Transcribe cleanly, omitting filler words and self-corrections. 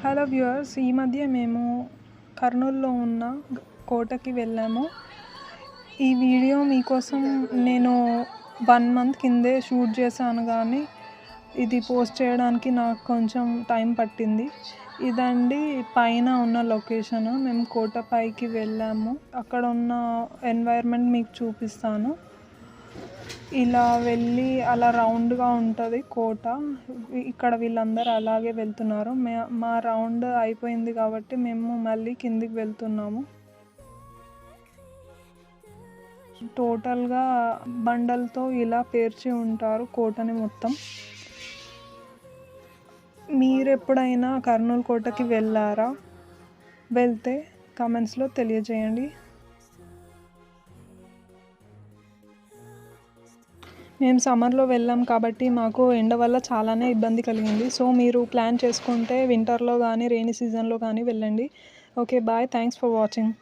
Hello viewers, ఈ మధ్య మేము కర్నూలులో ఉన్న కోటకి వెళ్ళాము. ఈ వీడియో మీకోసం నేను 1 మంత్ కిందే షూట్ చేశాను, కానీ ఇది పోస్ట్ చేయడానికి నాకు కొంచెం టైం పట్టింది. ఇదండి పైన ఉన్న లొకేషన్. మేము కోట పైకి వెళ్ళాము. అక్కడ ఉన్న ఎన్వైర్న్మెంట్ మీకు చూపిస్తాను. ఇలా వెళ్ళి అలా రౌండ్గా ఉంటుంది కోట. ఇక్కడ వీళ్ళందరూ అలాగే వెళ్తున్నారు. మా రౌండ్ అయిపోయింది కాబట్టి మేము మళ్ళీ కిందికి వెళ్తున్నాము. టోటల్గా బండలతో ఇలా పేర్చి ఉంటారు కోటని మొత్తం. మీరు ఎప్పుడైనా కర్నూలు కోటకి వెళ్ళారా? వెళ్తే కామెంట్స్లో తెలియజేయండి. మేము సమ్మర్లో వెళ్ళాం కాబట్టి మాకు ఎండ వల్ల చాలానే ఇబ్బంది కలిగింది. సో మీరు ప్లాన్ చేసుకుంటే వింటర్లో కానీ రెయినీ సీజన్లో కానీ వెళ్ళండి. Okay, bye. Thanks for watching.